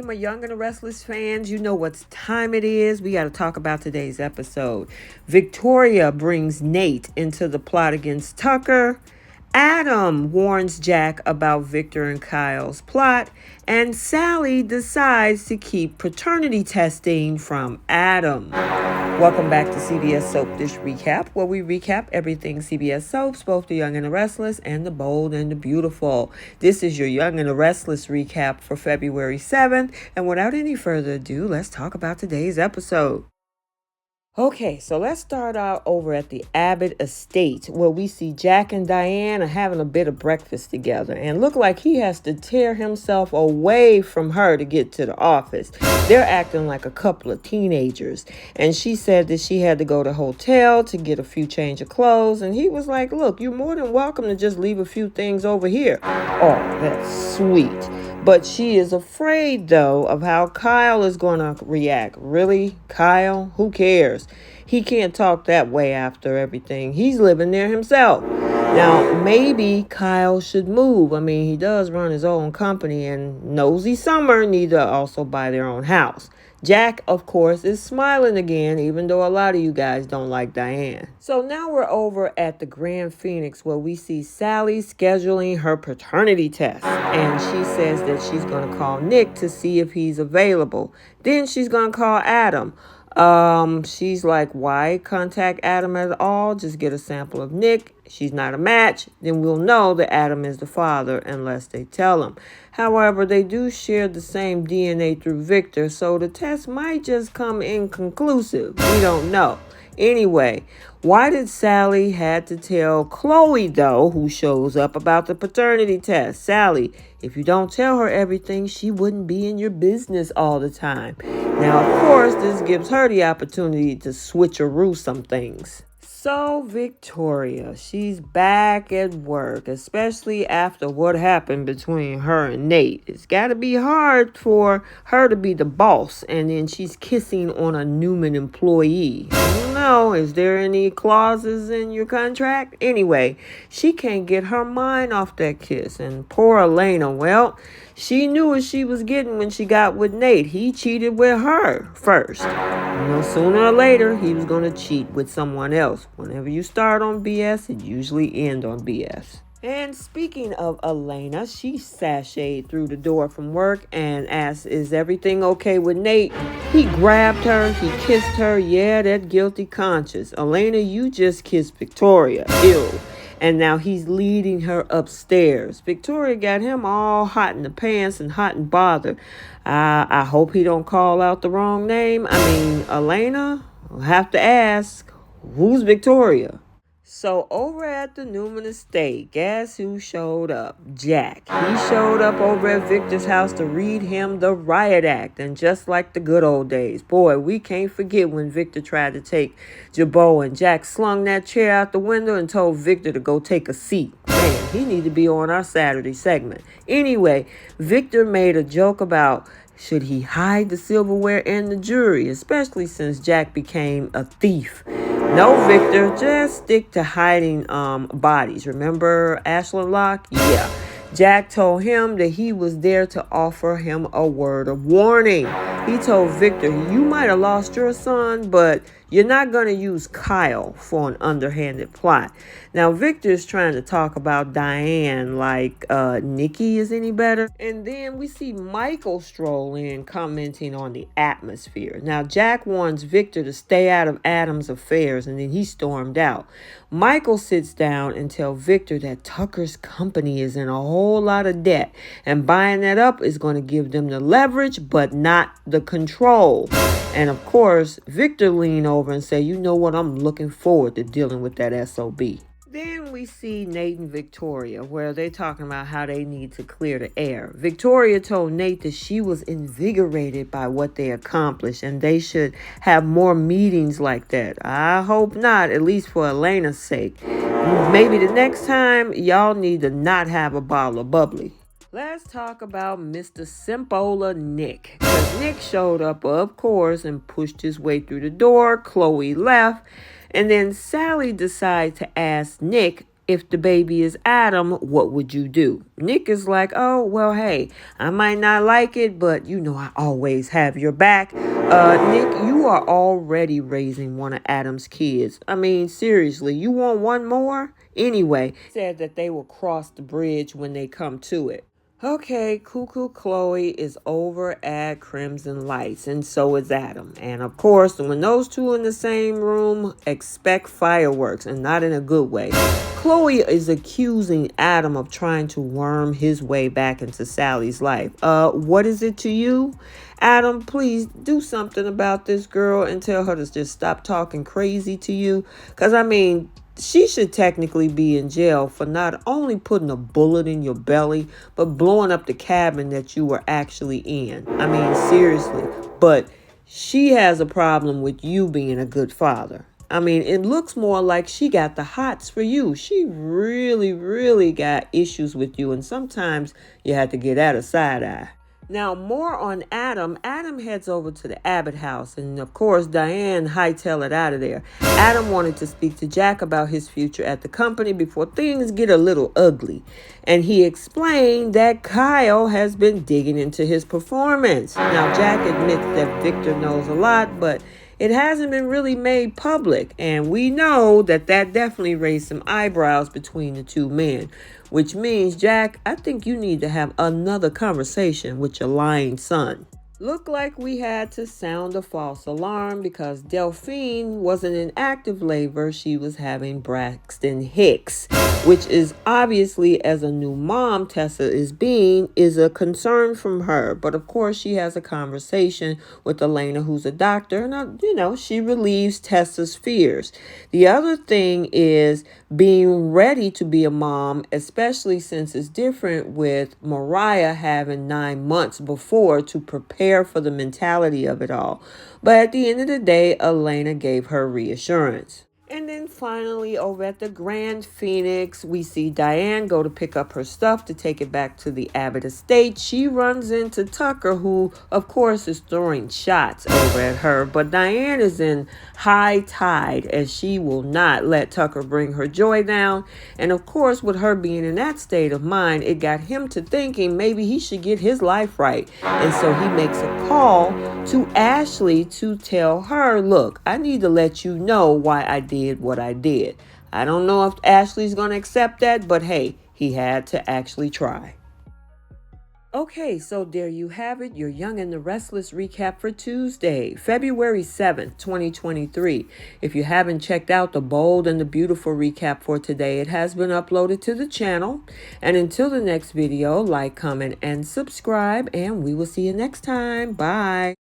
my Young and the Restless fans. You know what time it is. We got to talk about today's episode. Victoria brings Nate into the plot against Tucker. Adam warns Jack about Victor and Kyle's plot. And Sally decides to keep paternity testing from Adam. Welcome back to CBS Soap Dish Recap, where we recap everything CBS Soaps, both the Young and the Restless and the Bold and the Beautiful. This is your Young and the Restless recap for February 7th, and without any further ado, let's talk about today's episode. Okay, so let's start out over at the Abbott estate where we see Jack and Diane are having a bit of breakfast together and look like he has to tear himself away from her to get to the office. They're acting like a couple of teenagers, and she said that she had to go to the hotel to get a few change of clothes, and he was like, look, you're more than welcome to just leave a few things over here. Oh, that's sweet. But she is afraid, though, of how Kyle is going to react. Really? Kyle? Who cares? He can't talk that way after everything. He's living there himself. Now, maybe Kyle should move. I mean, he does run his own company, and Nosy Summer need to also buy their own house. Jack, of course, is smiling again, even though a lot of you guys don't like Diane. So now we're over at the Grand Phoenix where we see Sally scheduling her paternity test. And she says that she's going to call Nick to see if he's available. Then she's going to call Adam. She's like, why contact Adam at all? Just get a sample of Nick. She's not a match. Then we'll know that Adam is the father unless they tell him. However, they do share the same DNA through Victor, so the test might just come inconclusive. We don't know. Anyway, why did Sally had to tell Chloe, though, who shows up, about the paternity test? Sally, if you don't tell her everything, she wouldn't be in your business all the time. Now, of course, this gives her the opportunity to switcheroo some things. So Victoria, she's back at work, especially after what happened between her and Nate. It's got to be hard for her to be the boss, and then she's kissing on a Newman employee. I don't know, is there any clauses in your contract? Anyway, she can't get her mind off that kiss, and poor Elena, well, she knew what she was getting when she got with Nate. He cheated with her first. Sooner or later, he was going to cheat with someone else. Whenever you start on BS, it usually ends on BS. And speaking of Elena, she sashayed through the door from work and asked, is everything okay with Nate? He grabbed her, he kissed her. Yeah, that guilty conscience. Elena, you just kissed Victoria. Ew. And now he's leading her upstairs. Victoria got him all hot in the pants and hot and bothered. I hope he don't call out the wrong name. I mean, Elena, I'll have to ask, who's Victoria? So over at the Newman estate, guess who showed up? Jack. He showed up over at Victor's house to read him the riot act. And just like the good old days, boy, we can't forget when Victor tried to take Jabot and Jack slung that chair out the window and told Victor to go take a seat. Man, he need to be on our Saturday segment. Anyway, Victor made a joke about should he hide the silverware and the jewelry, especially since Jack became a thief. No, Victor, just stick to hiding bodies. Remember Ashland Locke? Yeah. Jack told him that he was there to offer him a word of warning. He told Victor, you might have lost your son, but you're not going to use Kyle for an underhanded plot. Now, Victor's trying to talk about Diane like Nikki is any better. And then we see Michael stroll in commenting on the atmosphere. Now, Jack warns Victor to stay out of Adam's affairs, and then he stormed out. Michael sits down and tells Victor that Tucker's company is in a whole lot of debt, and buying that up is going to give them the leverage, but not the control. And of course, Victor leaned over and said, you know what, I'm looking forward to dealing with that SOB. Then we see Nate and Victoria, where they're talking about how they need to clear the air. Victoria told Nate that she was invigorated by what they accomplished, and they should have more meetings like that. I hope not, at least for Elena's sake. Maybe the next time, y'all need to not have a bottle of bubbly. Let's talk about Mr. Simpola Nick. Because Nick showed up, of course, and pushed his way through the door. Chloe left. And then Sally decided to ask Nick if the baby is Adam, what would you do? Nick is like, oh, well, hey, I might not like it, but you know I always have your back. Nick, you are already raising one of Adam's kids. I mean, seriously, you want one more? Anyway, said that they will cross the bridge when they come to it. Okay, Cuckoo Chloe is over at Crimson Lights, and so is Adam. And of course, when those two in the same room, expect fireworks, and not in a good way. Chloe is accusing Adam of trying to worm his way back into Sally's life. What is it to you? Adam, please do something about this girl and tell her to just stop talking crazy to you. Because, I mean, she should technically be in jail for not only putting a bullet in your belly, but blowing up the cabin that you were actually in. I mean, seriously. But she has a problem with you being a good father. I mean, it looks more like she got the hots for you. She really, really got issues with you. And sometimes you have to get out of side eye. Now, more on Adam. Adam heads over to the Abbott house, and of course, Diane hightailed it out of there. Adam wanted to speak to Jack about his future at the company before things get a little ugly. And he explained that Kyle has been digging into his performance. Now, Jack admits that Victor knows a lot, but it hasn't been really made public, and we know that definitely raised some eyebrows between the two men, which means, Jack, I think you need to have another conversation with your lying son. Looked like we had to sound a false alarm because Delphine wasn't in active labor. She was having Braxton Hicks, which is obviously, as a new mom Tessa is a concern from her. But of course, she has a conversation with Elena, who's a doctor, and she relieves Tessa's fears. The other thing is being ready to be a mom, especially since it's different with Mariah having 9 months before to prepare for the mentality of it all. But at the end of the day, Elena gave her reassurance. And then finally, over at the Grand Phoenix, we see Diane go to pick up her stuff to take it back to the Abbott estate. She runs into Tucker, who, of course, is throwing shots over at her. But Diane is in high tide, as she will not let Tucker bring her joy down. And of course, with her being in that state of mind, it got him to thinking maybe he should get his life right. And so he makes a call to Ashley to tell her, look, I need to let you know why I did what I did. I don't know if Ashley's going to accept that, but hey, he had to actually try. Okay, so there you have it, your Young and the Restless recap for Tuesday, February 7th, 2023. If you haven't checked out the bold and the beautiful recap for today, it has been uploaded to the channel. And until the next video, like, comment, and subscribe, and we will see you next time. Bye.